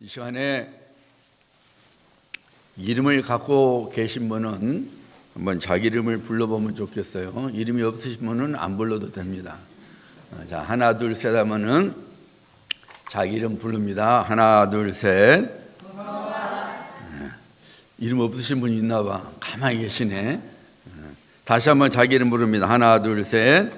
이 시간에 이름을 갖고 계신 분은 한번 자기 이름을 불러보면 좋겠어요. 이름이 없으신 분은 안 불러도 됩니다. 자, 하나 둘 셋 하면은 자기 이름 부릅니다. 하나 둘 셋. 이름 없으신 분이 있나 봐. 가만히 계시네. 다시 한번 자기 이름 부릅니다. 하나 둘 셋.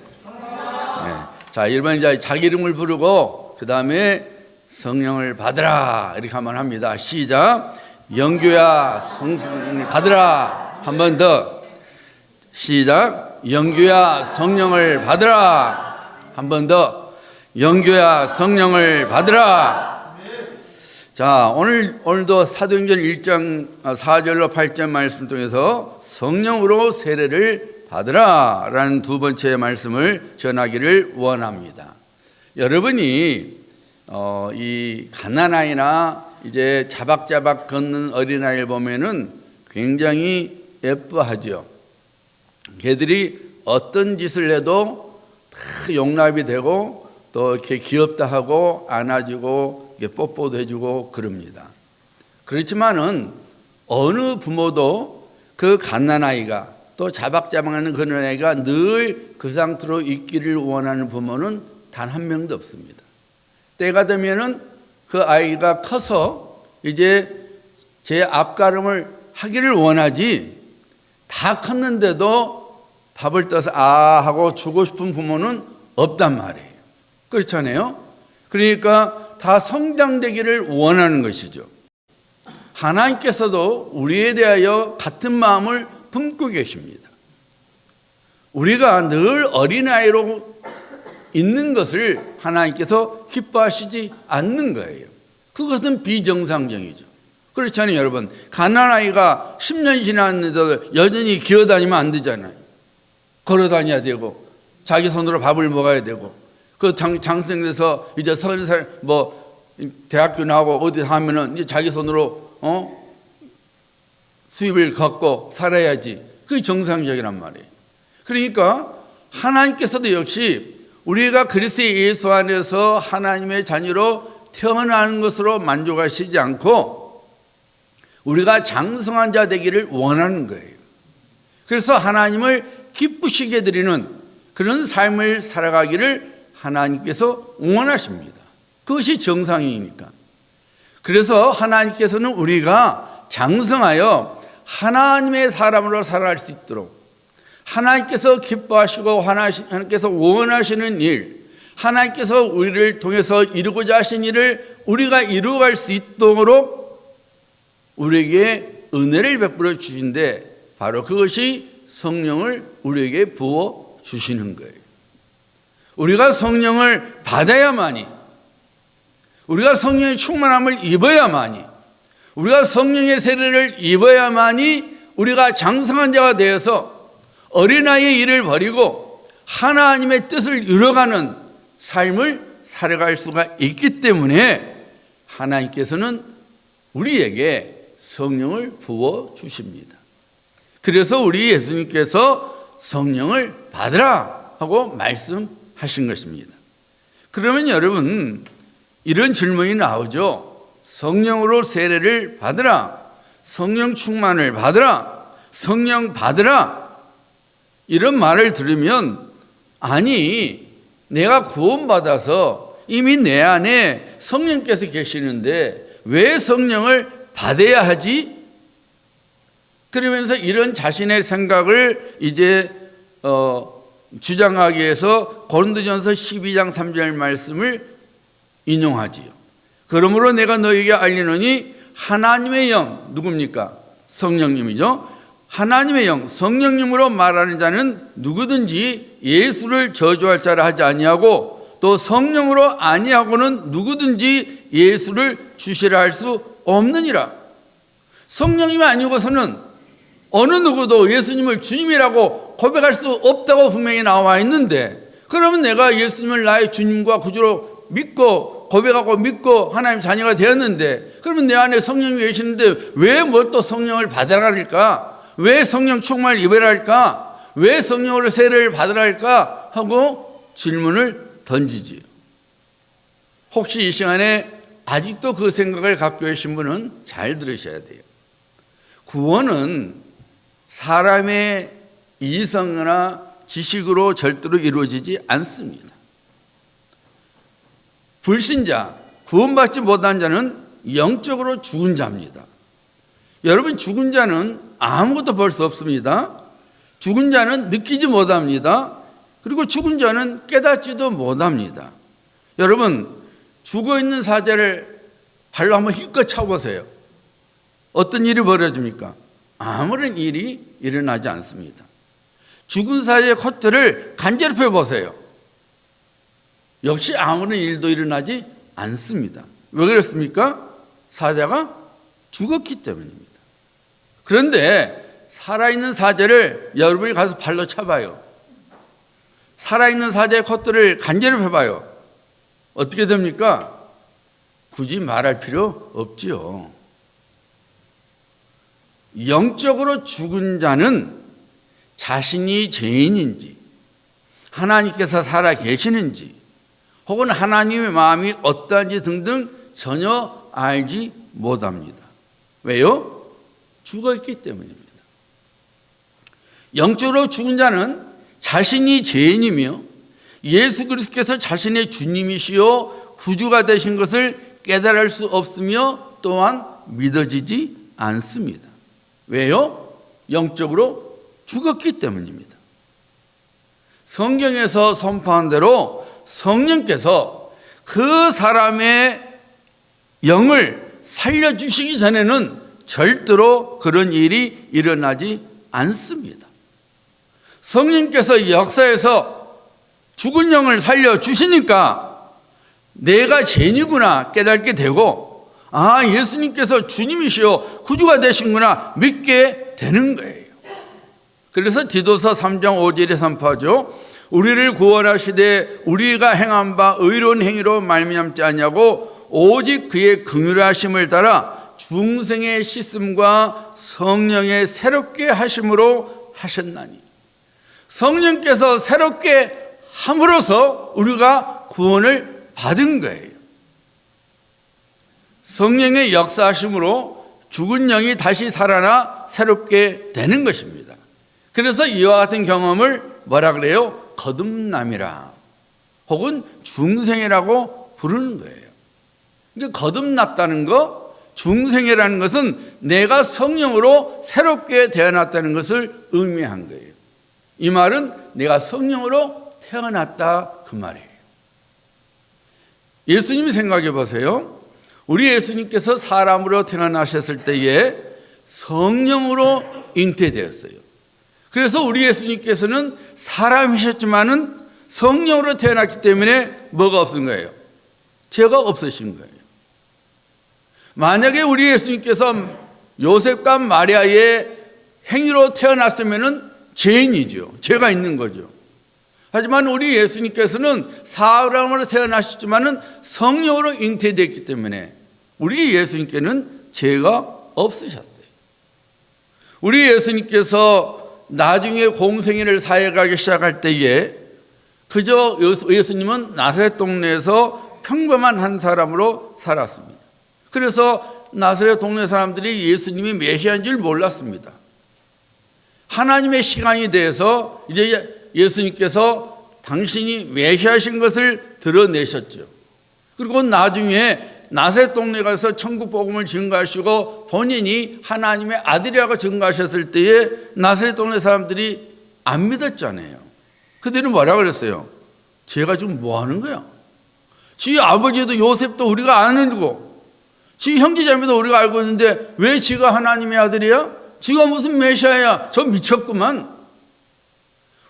자, 1번 이제 자기 이름을 부르고 그 다음에 성령을 받으라 이렇게 하면 합니다. 시작. 영규야 성령을 받으라. 한 번 더. 시작. 영규야 성령을 받으라. 한 번 더. 영규야 성령을 받으라. 자, 오늘도 사도행전 1장 4절로 8절 말씀 통해서 성령으로 세례를 받으라 라는 두 번째 말씀을 전하기를 원합니다. 여러분이 이 갓난아이나 이제 자박자박 걷는 어린아이를 보면은 굉장히 예뻐하죠. 걔들이 어떤 짓을 해도 다 용납이 되고 또 이렇게 귀엽다 하고 안아주고 뽀뽀도 해주고 그럽니다. 그렇지만은 어느 부모도 그 갓난아이가 또 자박자박하는 그런 아이가 늘 그 상태로 있기를 원하는 부모는 단 한 명도 없습니다. 때가 되면은 그 아이가 커서 이제 제 앞가름을 하기를 원하지, 다 컸는데도 밥을 떠서 아 하고 주고 싶은 부모는 없단 말이에요. 그렇잖아요. 그러니까 다 성장되기를 원하는 것이죠. 하나님께서도 우리에 대하여 같은 마음을 품고 계십니다. 우리가 늘 어린아이로 있는 것을 하나님께서 기뻐하시지 않는 거예요. 그것은 비정상적이죠. 그렇잖아요, 여러분. 갓난아이가 10년 지났는데도 여전히 기어다니면 안 되잖아요. 걸어다녀야 되고 자기 손으로 밥을 먹어야 되고 그 장성돼서 이제 30살 대학교 나오고 어디 하면은 이제 자기 손으로 수입을 갖고 살아야지. 그게 정상적이란 말이에요. 그러니까 하나님께서도 역시 우리가 그리스도 예수 안에서 하나님의 자녀로 태어나는 것으로 만족하시지 않고 우리가 장성한 자 되기를 원하는 거예요. 그래서 하나님을 기쁘시게 드리는 그런 삶을 살아가기를 하나님께서 원하십니다. 그것이 정상이니까. 그래서 하나님께서는 우리가 장성하여 하나님의 사람으로 살아갈 수 있도록 하나님께서 기뻐하시고 하나님께서 원하시는 일, 하나님께서 우리를 통해서 이루고자 하신 일을 우리가 이루어갈 수 있도록 우리에게 은혜를 베풀어 주신데 바로 그것이 성령을 우리에게 부어 주시는 거예요. 우리가 성령을 받아야만이, 우리가 성령의 충만함을 입어야만이, 우리가 성령의 세례를 입어야만이 우리가 장성한 자가 되어서 어린아이의 일을 버리고 하나님의 뜻을 이뤄가는 삶을 살아갈 수가 있기 때문에 하나님께서는 우리에게 성령을 부어 주십니다. 그래서 우리 예수님께서 성령을 받으라 하고 말씀하신 것입니다. 그러면 여러분 이런 질문이 나오죠. 성령으로 세례를 받으라, 성령 충만을 받으라, 성령 받으라 이런 말을 들으면 아니 내가 구원받아서 이미 내 안에 성령께서 계시는데 왜 성령을 받아야 하지? 그러면서 이런 자신의 생각을 이제 주장하기 위해서 고린도전서 12장 3절 말씀을 인용하지요. 그러므로 내가 너에게 알리노니 하나님의 영, 누굽니까? 성령님이죠. 하나님의 영, 성령님으로 말하는 자는 누구든지 예수를 저주할 자라 하지 아니하고 또 성령으로 아니하고는 누구든지 예수를 주시라 할 수 없느니라. 성령님이 아니고서는 어느 누구도 예수님을 주님이라고 고백할 수 없다고 분명히 나와 있는데, 그러면 내가 예수님을 나의 주님과 구주로 믿고 고백하고 믿고 하나님 자녀가 되었는데, 그러면 내 안에 성령이 계시는데 왜 뭘 또 성령을 받아라 할까? 왜 성령 충만을 입으라 할까? 왜 성령으로 세례를 받으라 할까? 하고 질문을 던지지요. 혹시 이 시간에 아직도 그 생각을 갖고 계신 분은 잘 들으셔야 돼요. 구원은 사람의 이성이나 지식으로 절대로 이루어지지 않습니다. 불신자, 구원받지 못한 자는 영적으로 죽은 자입니다. 여러분, 죽은 자는 아무것도 볼 수 없습니다. 죽은 자는 느끼지 못합니다. 그리고 죽은 자는 깨닫지도 못합니다. 여러분, 죽어있는 사자를 발로 한번 힘껏 차보세요. 어떤 일이 벌어집니까? 아무런 일이 일어나지 않습니다. 죽은 사자의 콧대를 간지럽혀 보세요. 역시 아무런 일도 일어나지 않습니다. 왜 그렇습니까? 사자가 죽었기 때문입니다. 그런데 살아있는 사자를 여러분이 가서 발로 차봐요. 살아있는 사자의 콧대를 간지럽혀 봐요. 어떻게 됩니까? 굳이 말할 필요 없지요. 영적으로 죽은 자는 자신이 죄인인지, 하나님께서 살아 계시는지, 혹은 하나님의 마음이 어떠한지 등등 전혀 알지 못합니다. 왜요? 죽어있기 때문입니다. 영적으로 죽은 자는 자신이 죄인이며 예수 그리스도께서 자신의 주님이시요 구주가 되신 것을 깨달을 수 없으며 또한 믿어지지 않습니다. 왜요? 영적으로 죽었기 때문입니다. 성경에서 선포한 대로 성령께서 그 사람의 영을 살려주시기 전에는 절대로 그런 일이 일어나지 않습니다. 성령께서 역사에서 죽은 영을 살려주시니까 내가 죄인이구나 깨닫게 되고, 아, 예수님께서 주님이시오 구주가 되신구나 믿게 되는 거예요. 그래서 디도서 3장 5절에 선포하죠. 우리를 구원하시되 우리가 행한 바 의로운 행위로 말미암지 않냐고 오직 그의 긍휼하심을 따라 중생의 씻음과 성령의 새롭게 하심으로 하셨나니. 성령께서 새롭게 함으로써 우리가 구원을 받은 거예요. 성령의 역사하심으로 죽은 영이 다시 살아나 새롭게 되는 것입니다. 그래서 이와 같은 경험을 뭐라 그래요? 거듭남이라 혹은 중생이라고 부르는 거예요. 그러니까 거듭났다는 거, 중생이라는 것은 내가 성령으로 새롭게 태어났다는 것을 의미한 거예요. 이 말은 내가 성령으로 태어났다 그 말이에요. 예수님이 생각해 보세요. 우리 예수님께서 사람으로 태어나셨을 때에 성령으로 잉태되었어요. 그래서 우리 예수님께서는 사람이셨지만은 성령으로 태어났기 때문에 뭐가 없은 거예요? 죄가 없으신 거예요. 만약에 우리 예수님께서 요셉과 마리아의 행위로 태어났으면은 죄인이죠. 죄가 있는 거죠. 하지만 우리 예수님께서는 사람으로 태어나셨지만은 성령으로 잉태됐기 때문에 우리 예수님께는 죄가 없으셨어요. 우리 예수님께서 나중에 공생애를 사역하기 시작할 때에 그저 예수님은 나사렛 동네에서 평범한 한 사람으로 살았습니다. 그래서 나사렛 동네 사람들이 예수님이 메시아인 줄 몰랐습니다. 하나님의 시간이 돼서 이제 예수님께서 당신이 메시아신 것을 드러내셨죠. 그리고 나중에 나사렛 동네 가서 천국 복음을 증거하시고 본인이 하나님의 아들이라고 증거하셨을 때에 나사렛 동네 사람들이 안 믿었잖아요. 그들은 뭐라 그랬어요? 쟤가 지금 뭐 하는 거야? 지 아버지도 요셉도 우리가 아는 거고 지 형제자매도 우리가 알고 있는데 왜 지가 하나님의 아들이야? 지가 무슨 메시아야? 저 미쳤구만.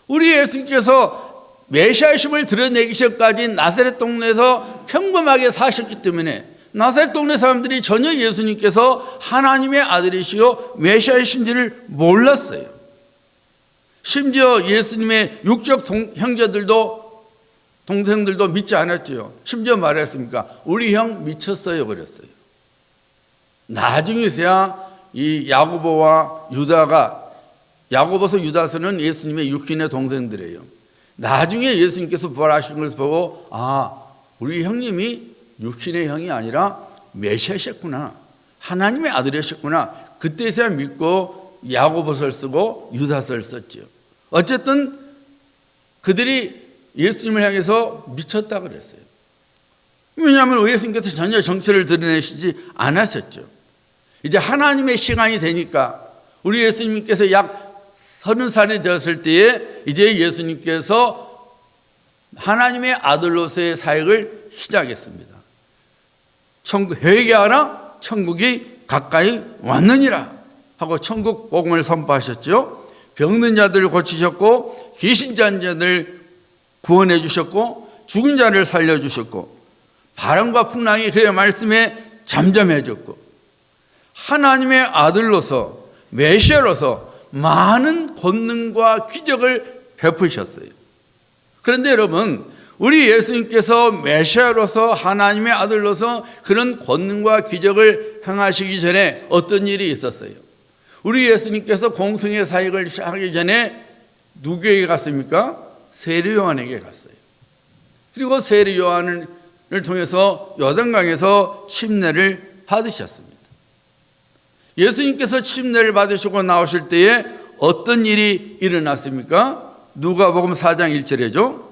우리 예수님께서 메시아심을 드러내기 전까지 나사렛 동네에서 평범하게 사셨기 때문에 나사렛 동네 사람들이 전혀 예수님께서 하나님의 아들이시요 메시아이신지를 몰랐어요. 심지어 예수님의 육적 형제들도 동생들도 믿지 않았죠. 심지어 말했습니까? 우리 형 미쳤어요 그랬어요. 나중에서야 이 야고보와 유다가, 야고보서 유다서는 예수님의 육신의 동생들이에요. 나중에 예수님께서 부활하신 것을 보고 아, 우리 형님이 육신의 형이 아니라 메시아셨구나, 하나님의 아들이셨구나, 그때서야 믿고 야고보서를 쓰고 유다서를 썼죠. 어쨌든 그들이 예수님을 향해서 미쳤다 그랬어요. 왜냐하면 예수님께서 전혀 정체를 드러내시지 않았었죠. 이제 하나님의 시간이 되니까 우리 예수님께서 약 30살이 되었을 때에 이제 예수님께서 하나님의 아들로서의 사역을 시작했습니다. 회개하라, 천국이 가까이 왔느니라 하고 천국 복음을 선포하셨죠. 병든 자들을 고치셨고 귀신 잔 자들 구원해 주셨고 죽은 자를 살려 주셨고 바람과 풍랑이 그의 말씀에 잠잠해졌고 하나님의 아들로서 메시아로서 많은 권능과 기적을 베푸셨어요. 그런데 여러분, 우리 예수님께서 메시아로서 하나님의 아들로서 그런 권능과 기적을 행하시기 전에 어떤 일이 있었어요? 우리 예수님께서 공생의 사역을 하기 전에 누구에게 갔습니까? 세례 요한에게 갔어요. 그리고 세례 요한을 통해서 요단강에서 침례를 받으셨습니다. 예수님께서 침례를 받으시고 나오실 때에 어떤 일이 일어났습니까? 누가복음 4장 1절에죠.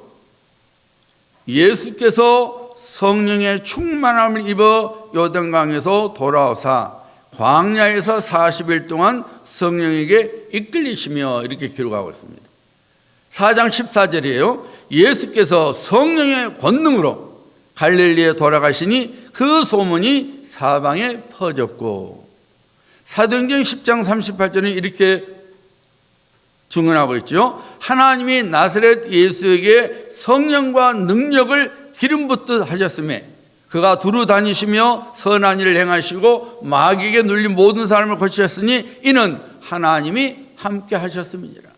예수께서 성령의 충만함을 입어 요단강에서 돌아오사 광야에서 40일 동안 성령에게 이끌리시며 이렇게 기록하고 있습니다. 4장 14절이에요. 예수께서 성령의 권능으로 갈릴리에 돌아가시니 그 소문이 사방에 퍼졌고, 사도행전 10장 38절은 이렇게 증언하고 있죠. 하나님이 나사렛 예수에게 성령과 능력을 기름 붓듯 하셨음에 그가 두루 다니시며 선한 일을 행하시고 마귀에게 눌린 모든 사람을 고치셨으니 이는 하나님이 함께 하셨음이니라.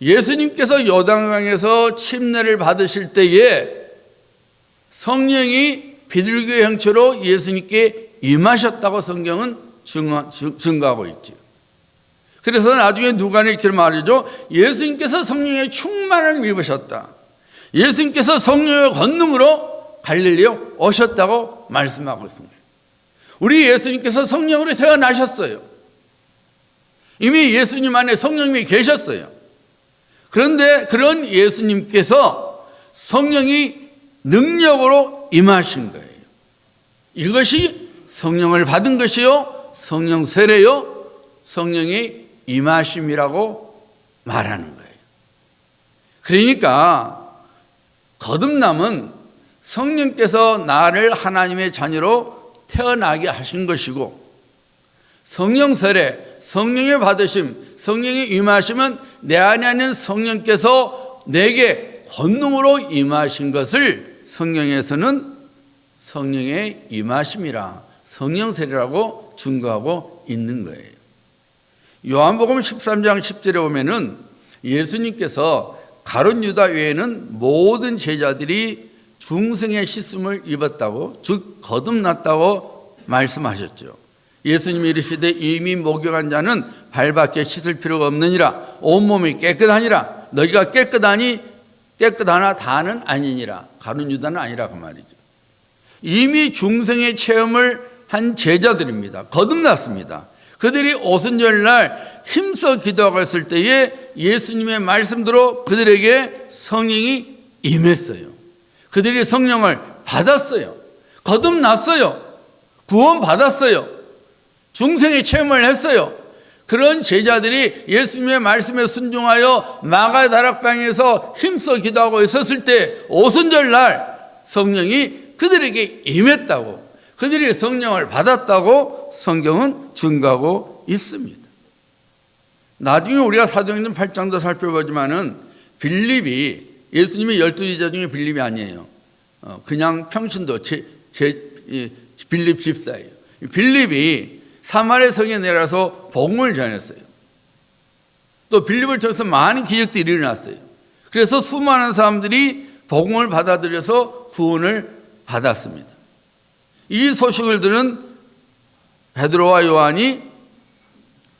예수님께서 요단강에서 침례를 받으실 때에 성령이 비둘기의 형체로 예수님께 임하셨다고 성경은 증거하고 있죠. 그래서 나중에 누가는 이렇게 말이죠. 예수님께서 성령의 충만함을 입으셨다. 예수님께서 성령의 권능으로 갈릴리에 오셨다고 말씀하고 있습니다. 우리 예수님께서 성령으로 태어나셨어요. 이미 예수님 안에 성령님이 계셨어요. 그런데 그런 예수님께서 성령이 능력으로 임하신 거예요. 이것이 성령을 받은 것이요, 성령 세례요, 성령이 임하심이라고 말하는 거예요. 그러니까 거듭남은 성령께서 나를 하나님의 자녀로 태어나게 하신 것이고, 성령 세례, 성령의 받으심, 성령의 임하심은 내 안에 있는 성령께서 내게 권능으로 임하신 것을 성경에서는 성령의 임하심이라 성령 세례라고 증거하고 있는 거예요. 요한복음 13장 10절에 보면은 예수님께서 가룟 유다 외에는 모든 제자들이 중생의 씻음을 입었다고, 즉 거듭났다고 말씀하셨죠. 예수님이 이르시되 이미 목욕한 자는 발밖에 씻을 필요가 없느니라. 온몸이 깨끗하니라. 너희가 깨끗하나 다는 아니니라. 가룟 유다는 아니라 그 말이죠. 이미 중생의 체험을 한 제자들입니다. 거듭났습니다. 그들이 오순절날 힘써 기도하고 있을 때에 예수님의 말씀대로 그들에게 성령이 임했어요. 그들이 성령을 받았어요. 거듭났어요. 구원받았어요. 중생의 체험을 했어요. 그런 제자들이 예수님의 말씀에 순종하여 마가 다락방에서 힘써 기도하고 있었을 때 오순절날 성령이 그들에게 임했다고, 그들이 성령을 받았다고 성경은 증거하고 있습니다. 나중에 우리가 사도행전 8장도 살펴보지만은 빌립이, 예수님의 12제자 중에 빌립이 아니에요. 그냥 평신도 빌립 집사예요. 빌립이 사마리아 성에 내려서 복음을 전했어요. 또 빌립을 통해서 많은 기적들이 일어났어요. 그래서 수많은 사람들이 복음을 받아들여서 구원을 받았습니다. 이 소식을 들은 베드로와 요한이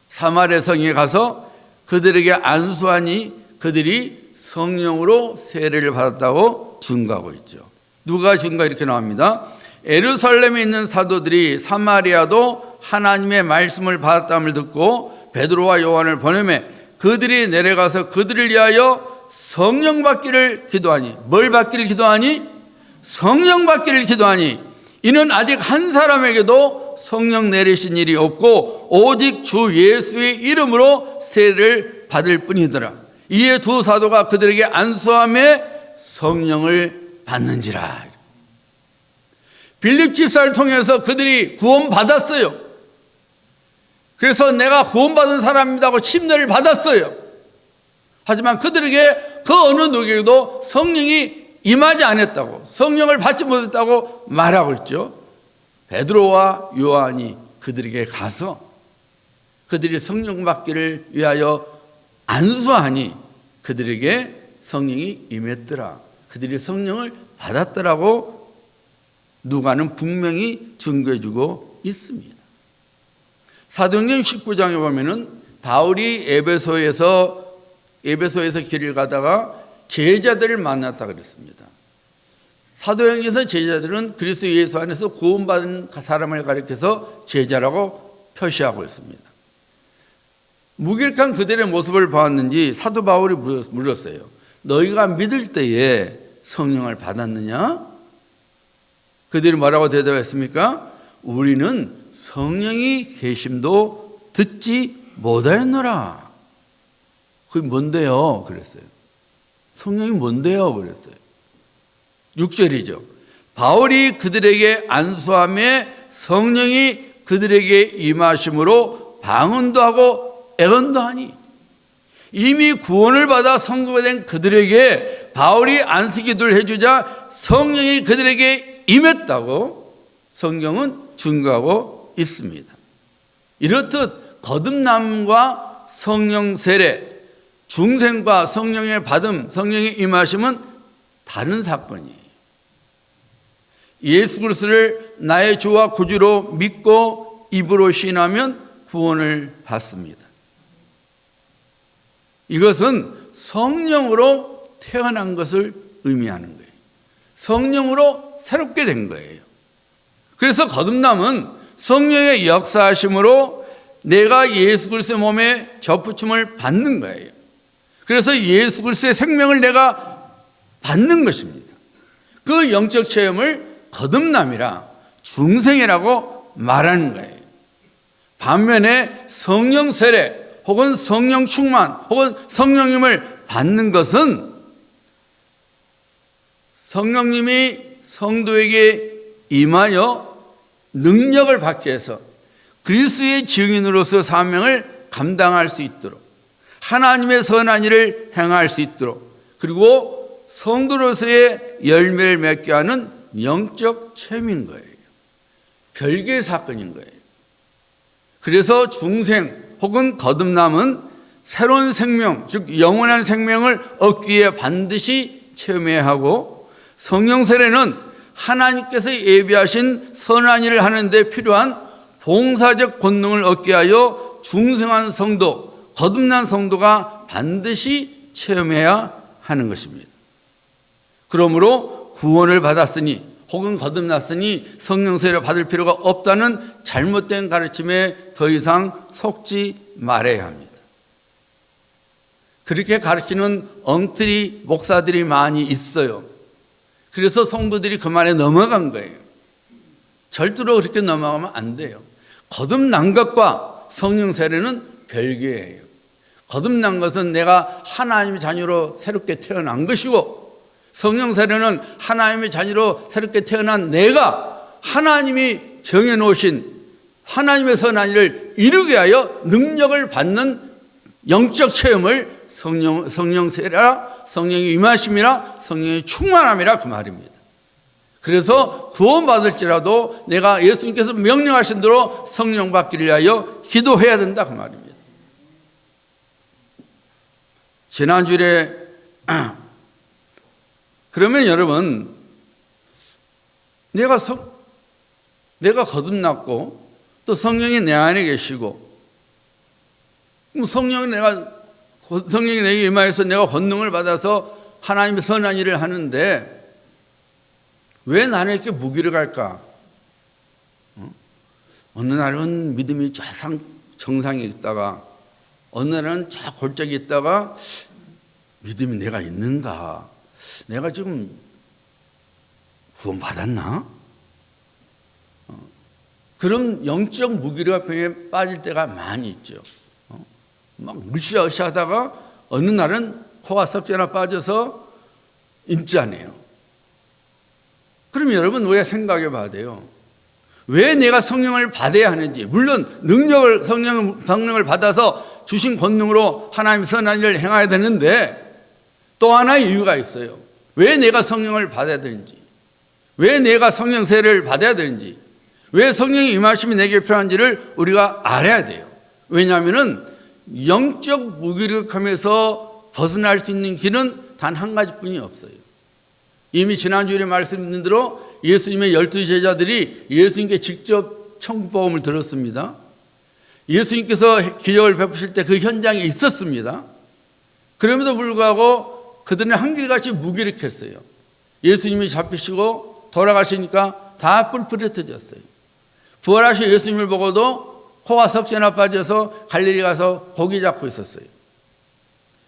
사마리아 성에 가서 그들에게 안수하니 그들이 성령으로 세례를 받았다고 증거하고 있죠. 누가 증거 이렇게 나옵니다. 예루살렘에 있는 사도들이 사마리아도 하나님의 말씀을 받았다함을 듣고 베드로와 요한을 보내매 그들이 내려가서 그들을 위하여 성령 받기를 기도하니. 뭘 받기를 기도하니? 성령 받기를 기도하니. 이는 아직 한 사람에게도 성령 내리신 일이 없고 오직 주 예수의 이름으로 세례를 받을 뿐이더라. 이에 두 사도가 그들에게 안수하며 성령을 받는지라. 빌립 집사를 통해서 그들이 구원받았어요. 그래서 내가 구원받은 사람입니다 하고 침례를 받았어요. 하지만 그들에게 그 어느 누구에게도 성령이 임하지 않았다고, 성령을 받지 못했다고 말하고 있죠. 베드로와 요한이 그들에게 가서 그들이 성령 받기를 위하여 안수하니 그들에게 성령이 임했더라. 그들이 성령을 받았더라고 누가는 분명히 증거해주고 있습니다. 사도행전 19장에 보면은 바울이 에베소에서 길을 가다가 제자들을 만났다 그랬습니다. 사도행전에서 제자들은 그리스도 예수 안에서 구원받은 사람을 가리켜서 제자라고 표시하고 있습니다. 무기력한 그들의 모습을 보았는지 사도 바울이 물었어요. 너희가 믿을 때에 성령을 받았느냐? 그들이 뭐라고 대답했습니까? 우리는 성령이 계심도 듣지 못하였노라. 그게 뭔데요? 그랬어요. 성령이 뭔데요? 그랬어요. 6절이죠. 바울이 그들에게 안수하며 성령이 그들에게 임하심으로 방언도 하고 애언도 하니. 이미 구원을 받아 성도된 그들에게 바울이 안수기도를 해주자 성령이 그들에게 임했다고 성경은 증거하고 있습니다. 이렇듯 거듭남과 성령 세례, 중생과 성령의 받음, 성령의 임하심은 다른 사건이에요. 예수 그리스도를 나의 주와 구주로 믿고 입으로 시인하면 구원을 받습니다. 이것은 성령으로 태어난 것을 의미하는 거예요. 성령으로 새롭게 된 거예요. 그래서 거듭남은 성령의 역사하심으로 내가 예수 그리스도의 몸에 접붙임을 받는 거예요. 그래서 예수 그리스도의 생명을 내가 받는 것입니다. 그 영적 체험을 거듭남이라 중생이라고 말하는 거예요. 반면에 성령 세례 혹은 성령 충만 혹은 성령님을 받는 것은 성령님이 성도에게 임하여 능력을 받게 해서 그리스도의 증인으로서 사명을 감당할 수 있도록 하나님의 선한 일을 행할 수 있도록 그리고 성도로서의 열매를 맺게 하는 영적 체험인 거예요. 별개의 사건인 거예요. 그래서 중생 혹은 거듭남은 새로운 생명, 즉 영원한 생명을 얻기 위해 반드시 체험해야 하고 성령 세례는 하나님께서 예비하신 선한 일을 하는 데 필요한 봉사적 권능을 얻게 하여 중생한 성도, 거듭난 성도가 반드시 체험해야 하는 것입니다. 그러므로 구원을 받았으니 혹은 거듭났으니 성령 세례를 받을 필요가 없다는 잘못된 가르침에 더 이상 속지 말아야 합니다. 그렇게 가르치는 엉터리 목사들이 많이 있어요. 그래서 성도들이 그 말에 넘어간 거예요. 절대로 그렇게 넘어가면 안 돼요. 거듭난 것과 성령 세례는 별개예요. 거듭난 것은 내가 하나님의 자녀로 새롭게 태어난 것이고 성령 세례는 하나님의 자녀로 새롭게 태어난 내가 하나님이 정해놓으신 하나님의 선한 일을 이루게 하여 능력을 받는 영적 체험을 성령 세례라, 성령의 임하심이라, 성령의 충만함이라 그 말입니다. 그래서 구원받을지라도 내가 예수님께서 명령하신 대로 성령 받기를 위하여 기도해야 된다 그 말입니다. 지난주에 그러면 여러분 내가 거듭났고 또 성령이 내 안에 계시고 성령이 내게 임하여서 내가 권능을 받아서 하나님의 선한 일을 하는데 왜 나는 이렇게 무기력할까? 어느 날은 믿음이 정상에 있다가 어느 날은 저 골짜기에 있다가 믿음이 내가 있는가? 내가 지금 구원받았나? 그런 영적 무기력함에 빠질 때가 많이 있죠. 막 으쌰으쌰하다가 어느 날은 코가 석재나 빠져서 인자네요. 그럼 여러분 우리가 생각해 봐야 돼요. 왜 내가 성령을 받아야 하는지. 물론 성령을 받아서 주신 권능으로 하나님 선한 일을 행해야 되는데 또 하나의 이유가 있어요. 왜 내가 성령을 받아야 되는지, 왜 내가 성령 세례를 받아야 되는지, 왜 성령의 임하심이 내게 필요한지를 우리가 알아야 돼요. 왜냐하면 영적 무기력함에서 벗어날 수 있는 길은 단 한 가지뿐이 없어요. 이미 지난주에 말씀드린 대로 예수님의 12 제자들이 예수님께 직접 천국복음을 들었습니다. 예수님께서 기적을 베푸실 때 그 현장에 있었습니다. 그럼에도 불구하고 그들은 한결같이 무기력했어요. 예수님이 잡히시고 돌아가시니까 다 뿔뿔이 흩어졌어요. 부활하신 예수님을 보고도 코가 석재나 빠져서 갈릴리 가서 고기 잡고 있었어요.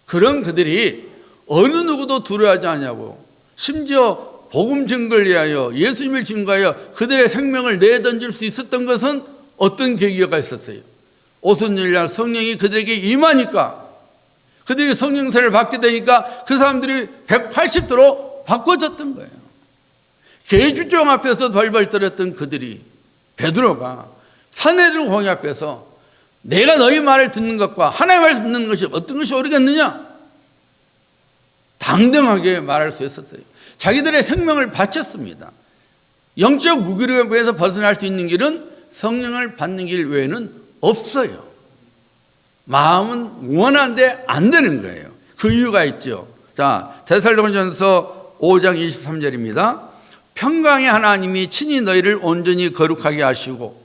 그런 그들이 어느 누구도 두려워하지 않냐고, 심지어 복음 증거를 위하여 예수님을 증거하여 그들의 생명을 내던질 수 있었던 것은 어떤 계기가 있었어요. 오순절날 성령이 그들에게 임하니까, 그들이 성령세를 받게 되니까 그 사람들이 180도로 바꿔졌던 거예요. 계주종 앞에서 벌벌 떨었던 그들이, 베드로가 산헤드린 공회 앞에서 내가 너희 말을 듣는 것과 하나님의 말씀 듣는 것이 어떤 것이 옳겠느냐, 당당하게 말할 수 있었어요. 자기들의 생명을 바쳤습니다. 영적 무기력에서 벗어날 수 있는 길은 성령을 받는 길 외에는 없어요. 마음은 원하는데 안 되는 거예요. 그 이유가 있죠. 자, 데살로니가전서 5장 23절입니다. 평강의 하나님이 친히 너희를 온전히 거룩하게 하시고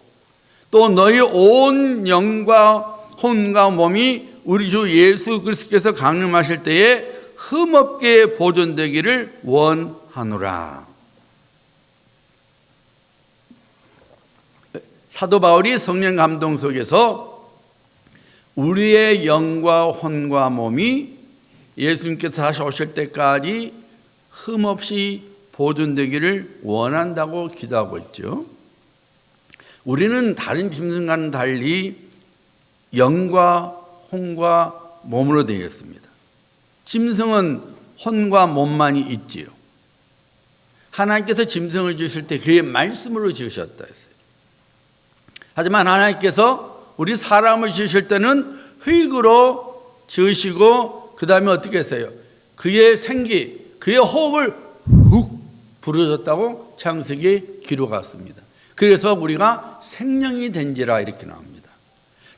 또 너희 온 영과 혼과 몸이 우리 주 예수 그리스도께서 강림하실 때에 흠없게 보존되기를 원하노라. 사도 바울이 성령 감동 속에서 우리의 영과 혼과 몸이 예수님께서 다시 오실 때까지 흠없이 보존되기를 원한다고 기도하고 있죠. 우리는 다른 짐승과는 달리 영과 혼과 몸으로 되어 있습니다. 짐승은 혼과 몸만이 있지요. 하나님께서 짐승을 지으실 때 그의 말씀으로 지으셨다 했어요. 하지만 하나님께서 우리 사람을 지으실 때는 흙으로 지으시고 그 다음에 어떻게 했어요? 그의 생기, 그의 호흡을 훅 불어줬다고 창세기에 기록했습니다. 그래서 우리가 생명이 된지라 이렇게 나옵니다.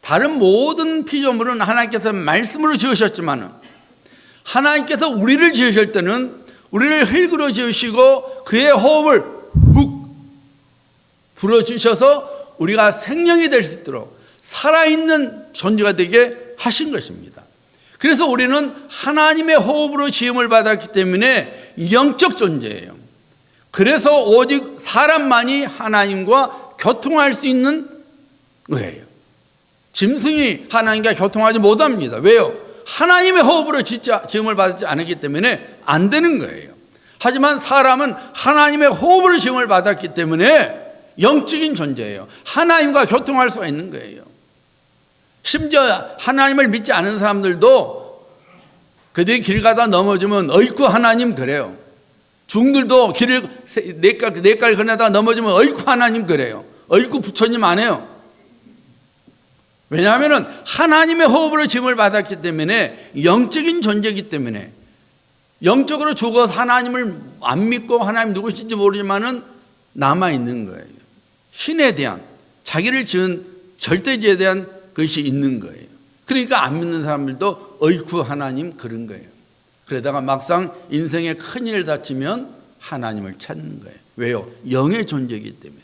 다른 모든 피조물은 하나님께서 말씀으로 지으셨지만 하나님께서 우리를 지으실 때는 우리를 흙으로 지으시고 그의 호흡을 훅 불어주셔서 우리가 생명이 될 수 있도록 살아있는 존재가 되게 하신 것입니다. 그래서 우리는 하나님의 호흡으로 지음을 받았기 때문에 영적 존재예요. 그래서 오직 사람만이 하나님과 교통할 수 있는 거예요. 짐승이 하나님과 교통하지 못합니다. 왜요? 하나님의 호흡으로 지음을 받지 않았기 때문에 안 되는 거예요. 하지만 사람은 하나님의 호흡으로 지음을 받았기 때문에 영적인 존재예요. 하나님과 교통할 수가 있는 거예요. 심지어 하나님을 믿지 않은 사람들도 그들이 길 가다 넘어지면 어이쿠 하나님 그래요. 중들도 길을 네 깔 건너다가 넘어지면 어이쿠 하나님 그래요. 어이쿠 부처님 안 해요. 왜냐하면 하나님의 호흡으로 지음을 받았기 때문에 영적인 존재이기 때문에 영적으로 죽어서 하나님을 안 믿고 하나님 누구신지 모르지만은 남아있는 거예요. 신에 대한, 자기를 지은 절대지에 대한 것이 있는 거예요. 그러니까 안 믿는 사람들도 어이쿠 하나님 그런 거예요. 그러다가 막상 인생에 큰일 다치면 하나님을 찾는 거예요. 왜요? 영의 존재이기 때문에.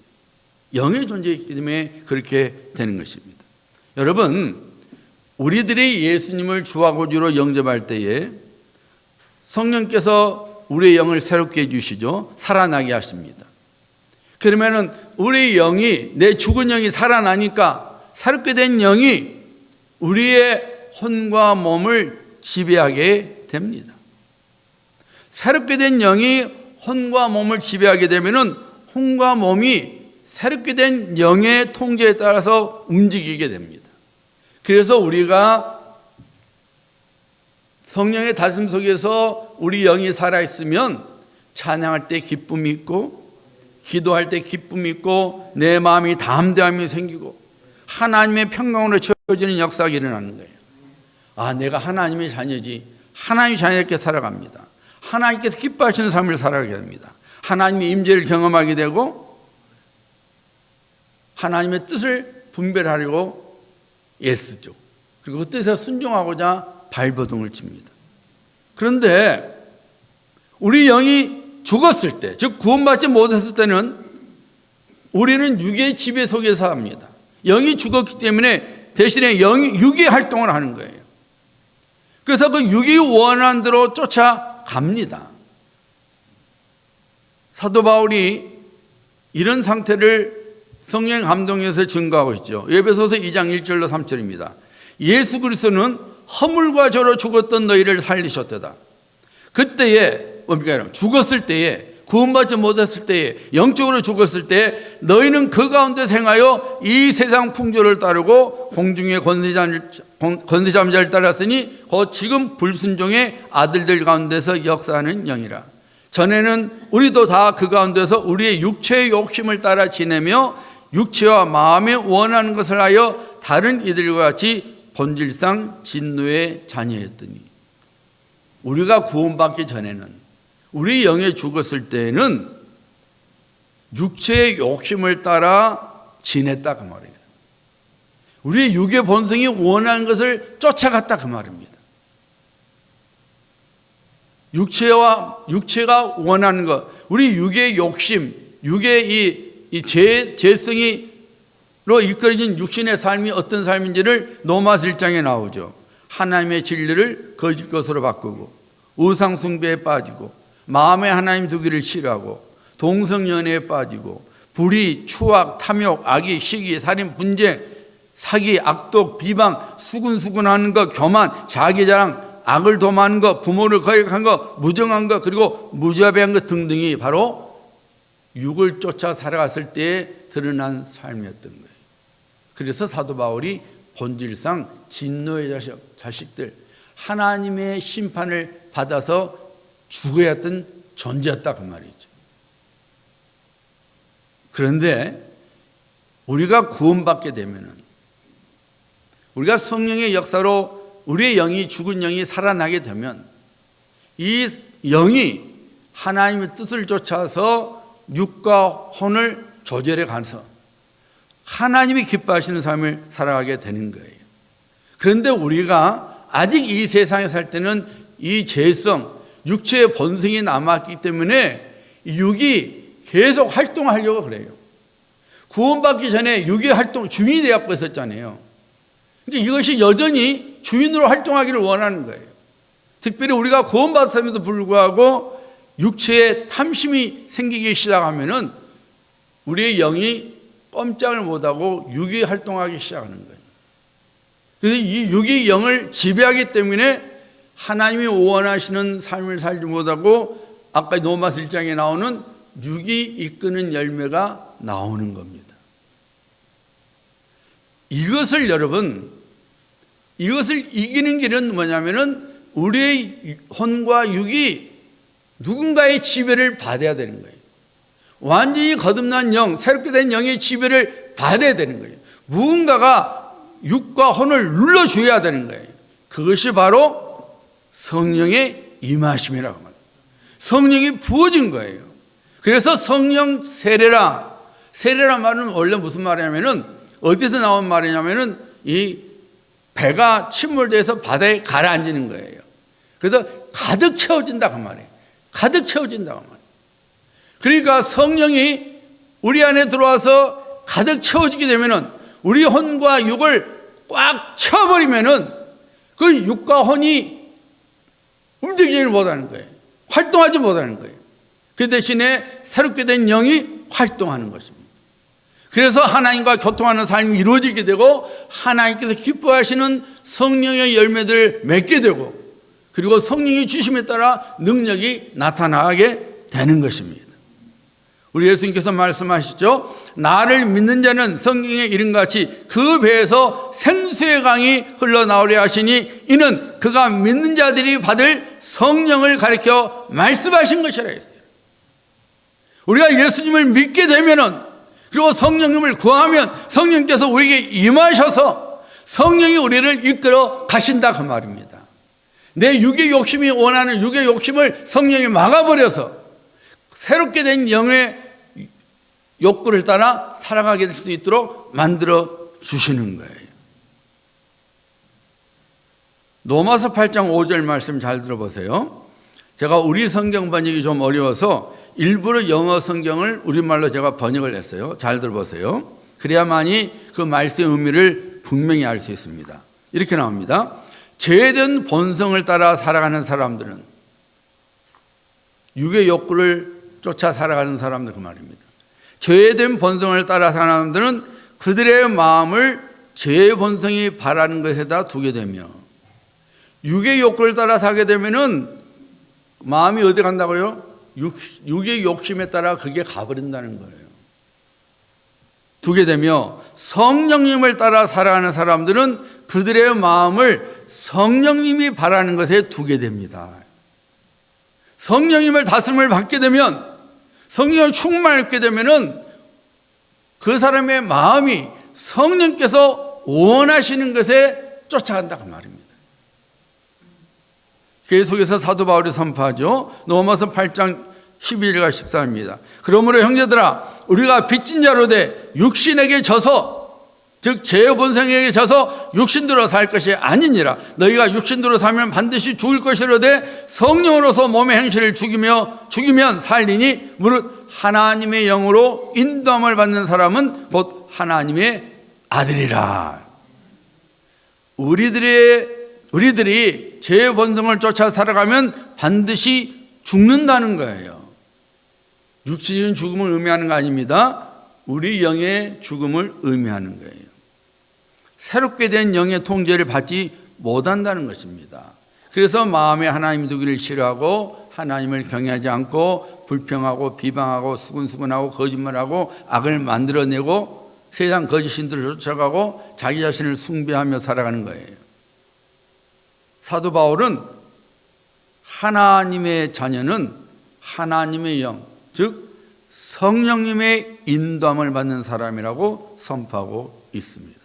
영의 존재이기 때문에 그렇게 되는 것입니다. 여러분, 우리들이 예수님을 주와 구주로 영접할 때에 성령께서 우리의 영을 새롭게 해주시죠. 살아나게 하십니다. 그러면은 우리 영이, 내 죽은 영이 살아나니까 새롭게 된 영이 우리의 혼과 몸을 지배하게 됩니다. 새롭게 된 영이 혼과 몸을 지배하게 되면은 혼과 몸이 새롭게 된 영의 통제에 따라서 움직이게 됩니다. 그래서 우리가 성령의 다스림 속에서 우리 영이 살아있으면 찬양할 때 기쁨이 있고, 기도할 때 기쁨이 있고, 내 마음이 담대함이 생기고 하나님의 평강으로 채워지는 역사가 일어나는 거예요. 아, 내가 하나님의 자녀지. 하나님의 자녀답게 살아갑니다. 하나님께서 기뻐하시는 삶을 살아가게 됩니다. 하나님의 임재를 경험하게 되고 하나님의 뜻을 분별하려고 애쓰죠. 그리고 그 뜻에 순종하고자 발버둥을 칩니다. 그런데 우리 영이 죽었을 때, 즉 구원받지 못했을 때는 우리는 육의 지배 속에서 합니다. 영이 죽었기 때문에 대신에 육의 활동을 하는 거예요. 그래서 그 육이 원하는 대로 쫓아갑니다. 사도 바울이 이런 상태를 성령의 감동에서 증거하고 있죠. 에베소서 2장 1절로 3절입니다. 예수 그리스도는 허물과 죄로 죽었던 너희를 살리셨도다. 그때에 뭡니까? 죽었을 때에, 구원받지 못했을 때에, 영적으로 죽었을 때에 너희는 그 가운데 행하여 이 세상 풍조를 따르고 공중의 권세자의 자를 따랐으니 곧 지금 불순종의 아들들 가운데서 역사하는 영이라. 전에는 우리도 다 그 가운데서 우리의 육체의 욕심을 따라 지내며 육체와 마음에 원하는 것을 하여 다른 이들과 같이 본질상 진노의 자녀였더니. 우리가 구원받기 전에는, 우리 영에 죽었을 때는 육체의 욕심을 따라 지냈다 그 말이에요. 우리의 육의 본성이 원하는 것을 쫓아갔다 그 말입니다. 육체가 원하는 것, 우리 육의 욕심, 육의 이 죄성이로 이끌어진 육신의 삶이 어떤 삶인지를 로마서 1장에 나오죠. 하나님의 진리를 거짓 것으로 바꾸고, 우상 숭배에 빠지고, 마음에 하나님 두기를 싫어하고, 동성연애에 빠지고, 불의, 추악, 탐욕, 악의, 시기, 살인, 분쟁, 사기, 악독, 비방, 수군수군하는 것, 교만, 자기자랑, 악을 도모하는 것, 부모를 거역한 것, 무정한 것, 그리고 무자비한 것 등등이 바로 육을 쫓아 살아갔을 때에 드러난 삶이었던 거예요. 그래서 사도 바울이 본질상 진노의 자식들, 하나님의 심판을 받아서 죽어야 했던 존재였다 그 말이죠. 그런데 우리가 구원받게 되면은, 우리가 성령의 역사로 우리의 영이, 죽은 영이 살아나게 되면 이 영이 하나님의 뜻을 쫓아서 육과 혼을 조절해 가서 하나님이 기뻐하시는 삶을 살아가게 되는 거예요. 그런데 우리가 아직 이 세상에 살 때는 이 죄성, 육체의 본성이 남았기 때문에 육이 계속 활동하려고 그래요. 구원받기 전에 육의 활동, 주인이 되었고 있었잖아요. 근데 이것이 여전히 주인으로 활동하기를 원하는 거예요. 특별히 우리가 구원받았음에도 불구하고 육체에 탐심이 생기기 시작하면은 우리의 영이 꼼짝을 못하고 육이 활동하기 시작하는 거예요. 그래서 이 육이 영을 지배하기 때문에 하나님이 원하시는 삶을 살지 못하고 아까 로마서 1장에 나오는 육이 이끄는 열매가 나오는 겁니다. 이것을 여러분, 이것을 이기는 길은 뭐냐면은 우리의 혼과 육이 누군가의 지배를 받아야 되는 거예요. 완전히 거듭난 영, 새롭게 된 영의 지배를 받아야 되는 거예요. 누군가가 육과 혼을 눌러줘야 되는 거예요. 그것이 바로 성령의 임하심이라고 합니다. 성령이 부어진 거예요. 그래서 성령 세례라, 세례란 말은 원래 무슨 말이냐면은 어디서 나온 말이냐면은 이 배가 침몰돼서 바다에 가라앉는 거예요. 그래서 가득 채워진다 그 말이에요. 가득 채워진다 그 말이에요. 그러니까 성령이 우리 안에 들어와서 가득 채워지게 되면은 우리 혼과 육을 꽉 채워버리면은 그 육과 혼이 움직이지 못하는 거예요. 활동하지 못하는 거예요. 그 대신에 새롭게 된 영이 활동하는 것입니다. 그래서 하나님과 교통하는 삶이 이루어지게 되고 하나님께서 기뻐하시는 성령의 열매들을 맺게 되고 그리고 성령이 주심에 따라 능력이 나타나게 되는 것입니다. 우리 예수님께서 말씀하시죠. 나를 믿는 자는 성경에 이른같이 그 배에서 생수의 강이 흘러나오려 하시니 이는 그가 믿는 자들이 받을 성령을 가리켜 말씀하신 것이라 했어요. 우리가 예수님을 믿게 되면은 그리고 성령님을 구하면 성령께서 우리에게 임하셔서 성령이 우리를 이끌어 가신다 그 말입니다. 내 육의 욕심이 원하는 육의 욕심을 성령이 막아버려서 새롭게 된 영의 욕구를 따라 살아가게 될 수 있도록 만들어 주시는 거예요. 로마서 8장 5절 말씀 잘 들어보세요. 제가 우리 성경 번역이 좀 어려워서 일부러 영어 성경을 우리말로 제가 번역을 했어요. 잘 들어보세요. 그래야만이 그 말씀의 의미를 분명히 알 수 있습니다. 이렇게 나옵니다. 죄된 본성을 따라 살아가는 사람들은 육의 욕구를 쫓아 살아가는 사람들 그 말입니다. 죄된 본성을 따라 사는 사람들은 그들의 마음을 죄의 본성이 바라는 것에다 두게 되며 육의 욕구를 따라 살게 되면은 마음이 어디 간다고요? 육의 욕심에 따라 그게 가버린다는 거예요. 두게 되며 성령님을 따라 살아가는 사람들은 그들의 마음을 성령님이 바라는 것에 두게 됩니다. 성령님을 다스림을 받게 되면 성령을 충만하게 되면은 그 사람의 마음이 성령께서 원하시는 것에 쫓아간다 그 말입니다. 계속해서 사도 바울이 선포하죠. 로마서 8장 11절과 14절입니다. 그러므로 형제들아 우리가 빚진 자로 돼 육신에게 져서 즉 죄의 본성에게 져서 육신대로 살 것이 아니니라. 너희가 육신대로 살면 반드시 죽을 것이로되 성령으로서 몸의 행실을 죽이면 살리니 무릇 하나님의 영으로 인도함을 받는 사람은 곧 하나님의 아들이라. 우리들이 죄의 본성을 쫓아 살아가면 반드시 죽는다는 거예요. 육체적인 죽음을 의미하는 거 아닙니다. 우리 영의 죽음을 의미하는 거예요. 새롭게 된 영의 통제를 받지 못한다는 것입니다. 그래서 마음에 하나님 두기를 싫어하고 하나님을 경외하지 않고 불평하고 비방하고 수근수근하고 거짓말하고 악을 만들어내고 세상 거짓 신들을 쫓아가고 자기 자신을 숭배하며 살아가는 거예요. 사도 바울은 하나님의 자녀는 하나님의 영, 즉 성령님의 인도함을 받는 사람이라고 선포하고 있습니다.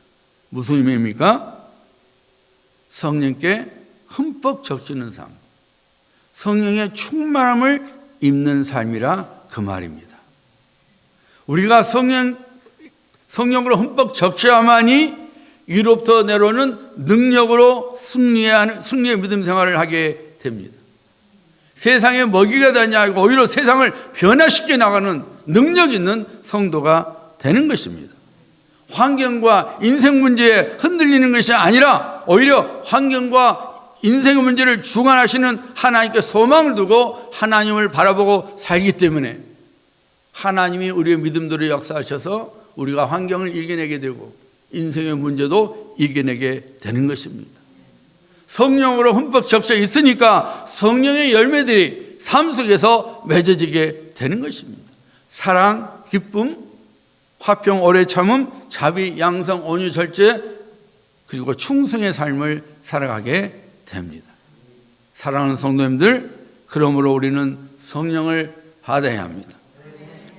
무슨 의미입니까? 성령께 흠뻑 적시는 삶, 성령의 충만함을 입는 삶이라 그 말입니다. 우리가 성령으로 흠뻑 적셔야만이 위로부터 내려오는 능력으로 승리의 믿음 생활을 하게 됩니다. 세상에 먹이가 되냐 하고 오히려 세상을 변화시켜 나가는 능력 있는 성도가 되는 것입니다. 환경과 인생 문제에 흔들리는 것이 아니라 오히려 환경과 인생의 문제를 주관하시는 하나님께 소망을 두고 하나님을 바라보고 살기 때문에 하나님이 우리의 믿음대로 역사하셔서 우리가 환경을 이겨내게 되고 인생의 문제도 이겨내게 되는 것입니다. 성령으로 흠뻑 적셔 있으니까 성령의 열매들이 삶 속에서 맺어지게 되는 것입니다. 사랑, 기쁨, 화평, 오래 참음, 자비, 양성, 온유, 절제, 그리고 충성의 삶을 살아가게 됩니다. 사랑하는 성도님들, 그러므로 우리는 성령을 받아야 합니다.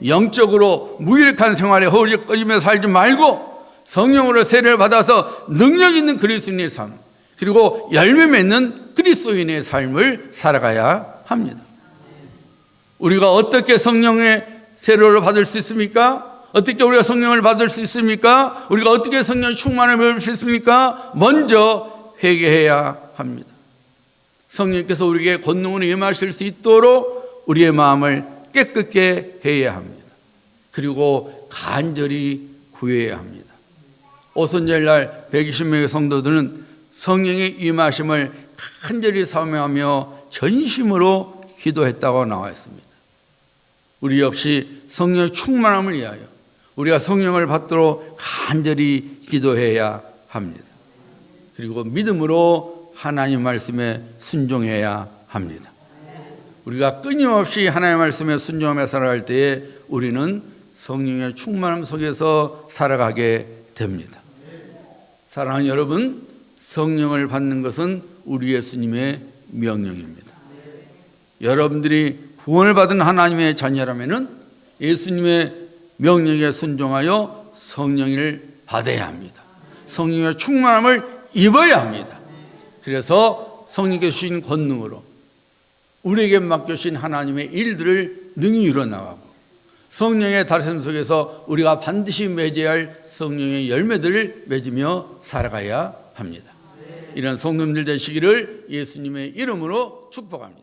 영적으로 무기력한 생활에 허우적거리며 살지 말고 성령으로 세례를 받아서 능력 있는 그리스도인의 삶, 그리고 열매 맺는 그리스도인의 삶을 살아가야 합니다. 우리가 어떻게 성령의 세례를 받을 수 있습니까? 어떻게 우리가 성령을 받을 수 있습니까? 우리가 어떻게 성령의 충만을 받을 수 있습니까? 먼저 회개해야 합니다. 성령께서 우리에게 권능으로 임하실 수 있도록 우리의 마음을 깨끗게 해야 합니다. 그리고 간절히 구해야 합니다. 오순절날 120명의 성도들은 성령의 임하심을 간절히 사모하며 전심으로 기도했다고 나와 있습니다. 우리 역시 성령의 충만함을 위하여 우리가 성령을 받도록 간절히 기도해야 합니다. 그리고 믿음으로 하나님 말씀에 순종해야 합니다. 우리가 끊임없이 하나님의 말씀에 순종하며 살아갈 때에 우리는 성령의 충만함 속에서 살아가게 됩니다. 사랑하는 여러분, 성령을 받는 것은 우리 예수님의 명령입니다. 여러분들이 구원을 받은 하나님의 자녀라면 예수님의 명령에 순종하여 성령을 받아야 합니다. 성령의 충만함을 입어야 합니다. 그래서 성령께 주신 권능으로 우리에게 맡겨주신 하나님의 일들을 능히 이뤄나가고 성령의 다스림 속에서 우리가 반드시 맺어야 할 성령의 열매들을 맺으며 살아가야 합니다. 이런 성도님들 되시기를 예수님의 이름으로 축복합니다.